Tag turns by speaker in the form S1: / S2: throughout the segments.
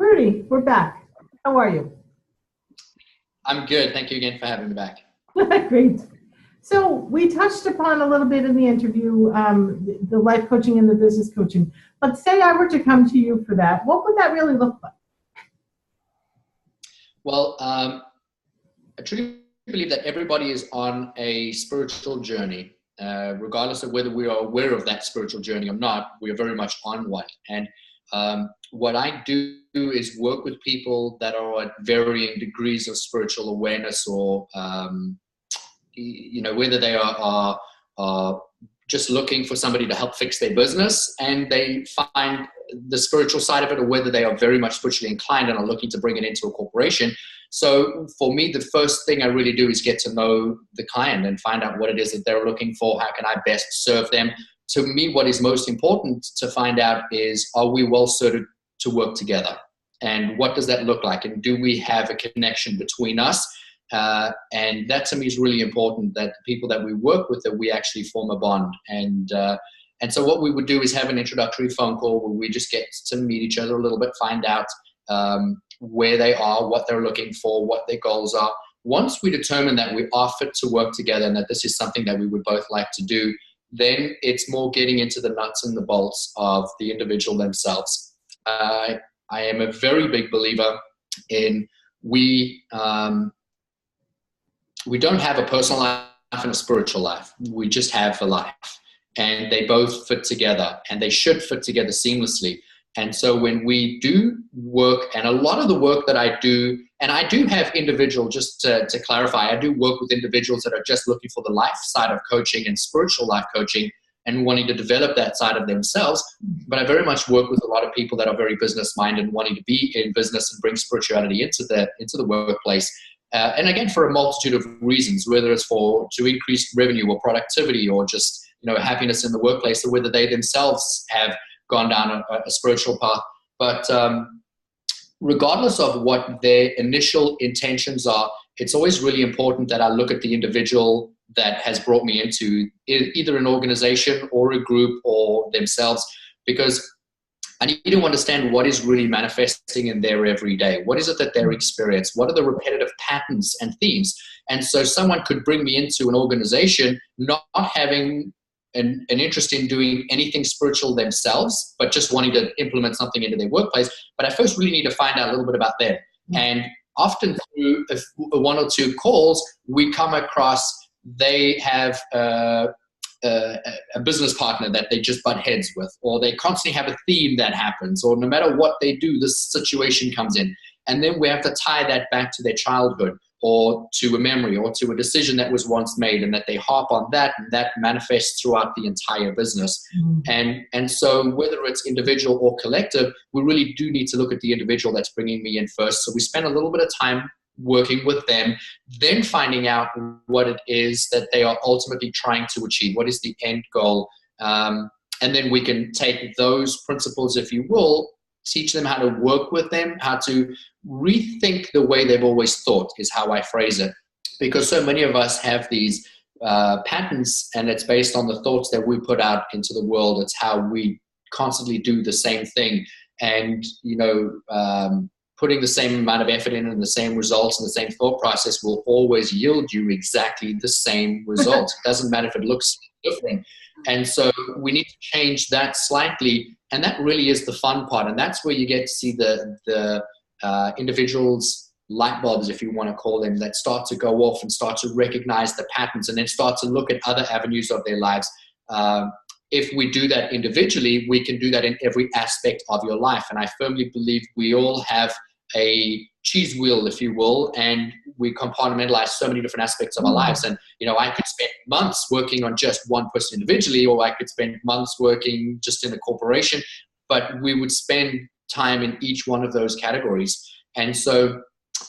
S1: Rudi, we're back. How are you?
S2: I'm good. Thank you again for having me back.
S1: Great. So we touched upon a little bit in the interview, the life coaching and the business coaching. But say I were to come to you for that, what would that really look like?
S2: Well, I truly believe that everybody is on a spiritual journey. Regardless of whether we are aware of that spiritual journey or not, we are very much on one. And what I do is work with people that are at varying degrees of spiritual awareness, or whether they are just looking for somebody to help fix their business and they find the spiritual side of it, or whether they are very much spiritually inclined and are looking to bring it into a corporation. So for me, the first thing I really do is get to know the client and find out what it is that they're looking for. How can I best serve them? To me, what is most important to find out is, are we well suited to work together? And what does that look like? And do we have a connection between us? And that to me is really important, that the people that we work with, that we actually form a bond. And so what we would do is have an introductory phone call where we just get to meet each other a little bit, find out where they are, what they're looking for, what their goals are. Once we determine that we are fit to work together and that this is something that we would both like to do, then it's more getting into the nuts and the bolts of the individual themselves. I am a very big believer in we don't have a personal life and a spiritual life. We just have a life. And they both fit together, and they should fit together seamlessly. And so when we do work, and a lot of the work that I do, and I do have individual, just to clarify, I do work with individuals that are just looking for the life side of coaching and spiritual life coaching and wanting to develop that side of themselves. But I very much work with a lot of people that are very business minded, wanting to be in business and bring spirituality into the workplace. And again, for a multitude of reasons, whether it's to increase revenue or productivity, or just happiness in the workplace, or whether they themselves have gone down a spiritual path. But regardless of what their initial intentions are, it's always really important that I look at the individual that has brought me into either an organization or a group or themselves, because I need to understand what is really manifesting in their everyday. What is it that they're experiencing? What are the repetitive patterns and themes? And so someone could bring me into an organization not having an interest in doing anything spiritual themselves, but just wanting to implement something into their workplace. But I first really need to find out a little bit about them. And often through one or two calls, we come across they have a business partner that they just butt heads with, or they constantly have a theme that happens, or no matter what they do, this situation comes in. And then we have to tie that back to their childhood, or to a memory, or to a decision that was once made, and that they harp on that, and that manifests throughout the entire business. And so whether it's individual or collective, we really do need to look at the individual that's bringing me in first. So we spend a little bit of time working with them, then finding out what it is that they are ultimately trying to achieve. What is the end goal? And then we can take those principles, if you will, teach them how to work with them, how to rethink the way they've always thought, is how I phrase it. Because so many of us have these patterns, and it's based on the thoughts that we put out into the world. It's how we constantly do the same thing. And, putting the same amount of effort in and the same results and the same thought process will always yield you exactly the same result. It doesn't matter if it looks different. And so we need to change that slightly. And that really is the fun part. And that's where you get to see the individuals' light bulbs, if you want to call them, that start to go off and start to recognize the patterns, and then start to look at other avenues of their lives. If we do that individually, we can do that in every aspect of your life. And I firmly believe we all have a cheese wheel, if you will, and we compartmentalize so many different aspects of our lives. And, I could spend months working on just one person individually, or I could spend months working just in a corporation, but we would spend time in each one of those categories. And so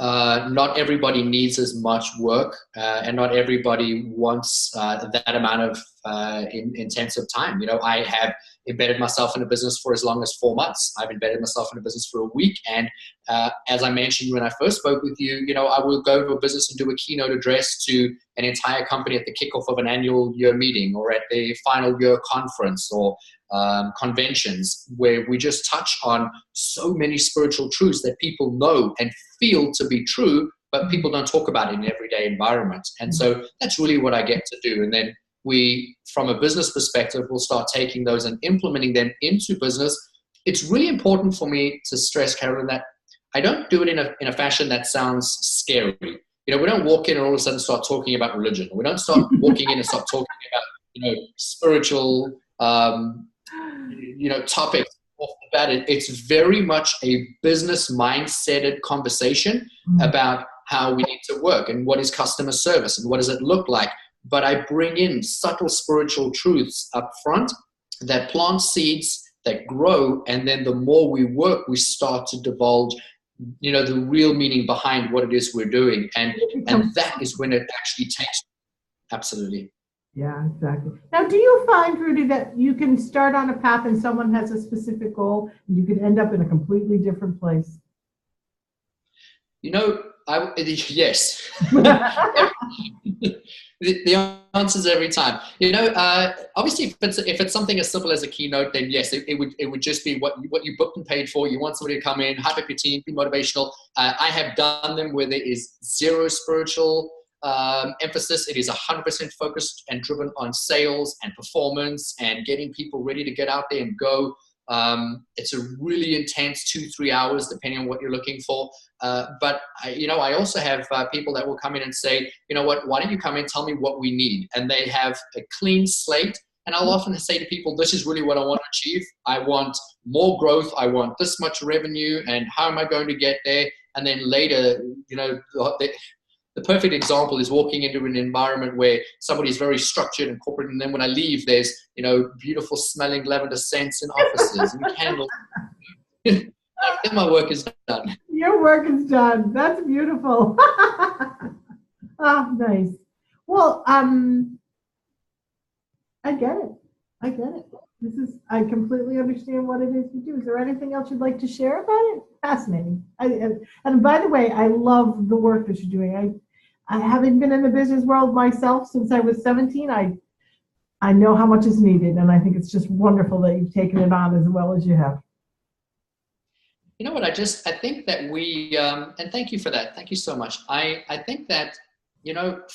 S2: not everybody needs as much work, and not everybody wants that amount of intensive time. I have embedded myself in a business for as long as 4 months. I've embedded myself in a business for a week. And as I mentioned when I first spoke with you, I will go to a business and do a keynote address to an entire company at the kickoff of an annual year meeting, or at the final year conference, or conventions where we just touch on so many spiritual truths that people know and feel to be true, but people don't talk about it in everyday environments. And so that's really what I get to do. And then we, from a business perspective, will start taking those and implementing them into business. It's really important for me to stress, Carolyn, that I don't do it in a fashion that sounds scary. You know, we don't walk in and all of a sudden start talking about religion. We don't start walking in and start talking about, spiritual, topics off the bat. It's very much a business mindseted conversation about how we need to work and what is customer service and what does it look like. But I bring in subtle spiritual truths up front that plant seeds that grow, and then the more we work, we start to divulge the real meaning behind what it is we're doing. And that is when it actually takes. Absolutely.
S1: Yeah, exactly. Now, do you find, Rudi, that you can start on a path and someone has a specific goal and you could end up in a completely different place?
S2: Yes. The answers every time. Obviously, if it's something as simple as a keynote, then yes, it would just be what you booked and paid for. You want somebody to come in, hype up your team, be motivational. I have done them where there is zero spiritual emphasis. It is 100% focused and driven on sales and performance and getting people ready to get out there and go. It's a really intense 2-3 hours, depending on what you're looking for. But I also have people that will come in and say, you know what, why don't you come in, tell me what we need? And they have a clean slate. And I'll often say to people, this is really what I want to achieve. I want more growth. I want this much revenue. And how am I going to get there? And then later, the perfect example is walking into an environment where somebody is very structured and corporate, and then when I leave, there's beautiful smelling lavender scents in offices and candles. Then my work is done.
S1: Your work is done. That's beautiful. Oh, nice. Well, I get it. I completely understand what it is you do. Is there anything else you'd like to share about it? Fascinating. And by the way, I love the work that you're doing. I haven't been in the business world myself since I was 17. I know how much is needed, and I think it's just wonderful that you've taken it on as well as you have.
S2: You know what? I think that we, and thank you for that. Thank you so much. I think that,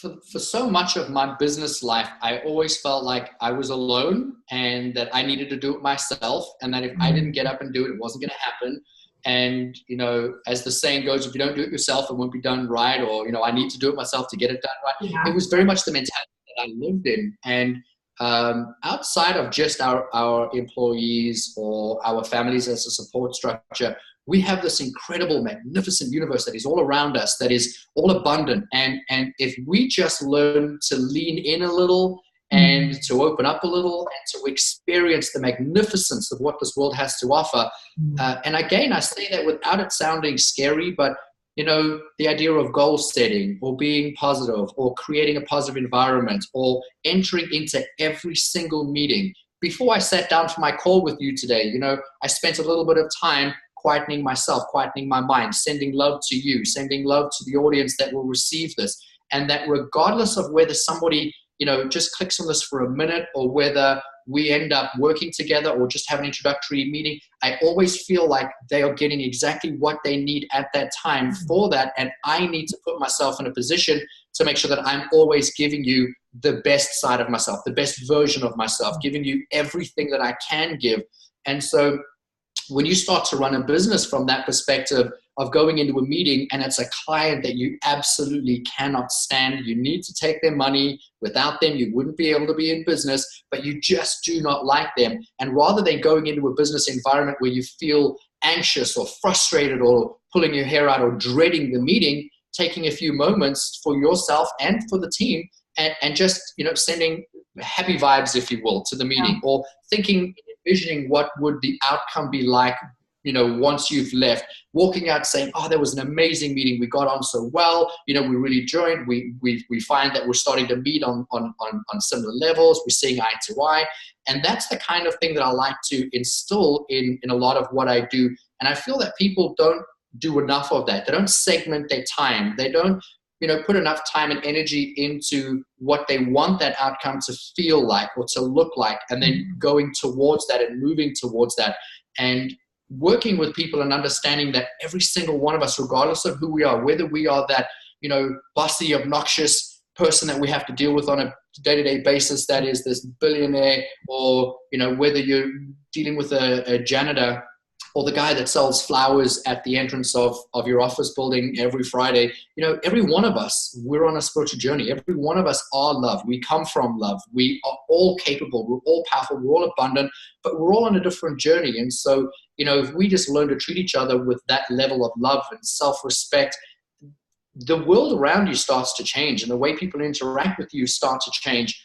S2: for so much of my business life, I always felt like I was alone and that I needed to do it myself, and that if I didn't get up and do it, it wasn't going to happen. And, as the saying goes, if you don't do it yourself, it won't be done right. Or, I need to do it myself to get it done right. Yeah. It was very much the mentality that I lived in. And outside of just our employees or our families as a support structure, we have this incredible, magnificent universe that is all around us, that is all abundant. And if we just learn to lean in a little and to open up a little and to experience the magnificence of what this world has to offer. And again, I say that without it sounding scary, but the idea of goal setting or being positive or creating a positive environment or entering into every single meeting. Before I sat down for my call with you today, I spent a little bit of time quietening myself, quietening my mind, sending love to you, sending love to the audience that will receive this. And that regardless of whether somebody just clicks on this for a minute or whether we end up working together or just have an introductory meeting, I always feel like they are getting exactly what they need at that time for that. And I need to put myself in a position to make sure that I'm always giving you the best side of myself, the best version of myself, giving you everything that I can give. And so when you start to run a business from that perspective of going into a meeting and it's a client that you absolutely cannot stand, you need to take their money. Without them, you wouldn't be able to be in business, but you just do not like them. And rather than going into a business environment where you feel anxious or frustrated or pulling your hair out or dreading the meeting, taking a few moments for yourself and for the team and just, sending happy vibes, if you will, to the meeting, or thinking, envisioning what would the outcome be like, once you've left, walking out saying, oh, that was an amazing meeting. We got on so well. We really joined. We find that we're starting to meet on similar levels. We're seeing eye to eye. And that's the kind of thing that I like to instill in a lot of what I do. And I feel that people don't do enough of that. They don't segment their time. They don't put enough time and energy into what they want that outcome to feel like or to look like, and then going towards that and moving towards that, and working with people and understanding that every single one of us, regardless of who we are, whether we are that, bossy, obnoxious person that we have to deal with on a day-to-day basis, that is this billionaire, or, whether you're dealing with a janitor, or the guy that sells flowers at the entrance of your office building every Friday, every one of us, we're on a spiritual journey. Every one of us are love. We come from love. We are all capable. We're all powerful. We're all abundant, but we're all on a different journey. And so, if we just learn to treat each other with that level of love and self-respect, the world around you starts to change, and the way people interact with you start to change.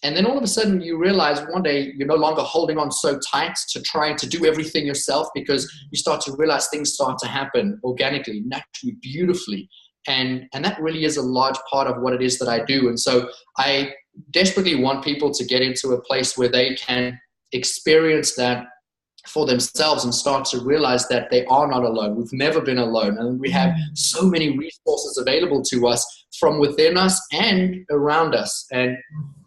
S2: And then all of a sudden you realize one day you're no longer holding on so tight to trying to do everything yourself, because you start to realize things start to happen organically, naturally, beautifully. And that really is a large part of what it is that I do. And so I desperately want people to get into a place where they can experience that for themselves and start to realize that they are not alone. We've never been alone. And we have so many resources available to us from within us and around us. And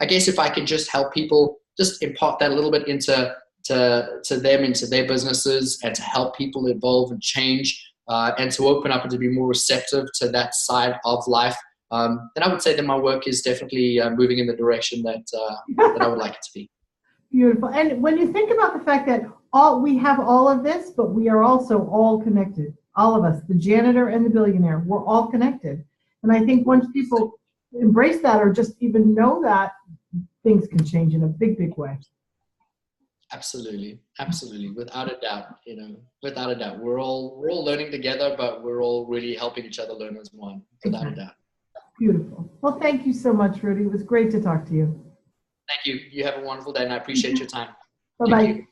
S2: I guess if I can just help people just impart that a little bit into them, into their businesses, and to help people evolve and change, and to open up and to be more receptive to that side of life, then I would say that my work is definitely moving in the direction that I would like it to be.
S1: Beautiful. And when you think about the fact that we have all of this, but we are also all connected, all of us, the janitor and the billionaire, we're all connected. And I think once people embrace that, or just even know that, things can change in a big, big way.
S2: Absolutely. Absolutely. Without a doubt, without a doubt, we're all learning together, but we're all really helping each other learn as one, without a doubt.
S1: Beautiful. Well, thank you so much, Rudi. It was great to talk to you.
S2: Thank you. You have a wonderful day, and I appreciate your time.
S1: Bye-bye.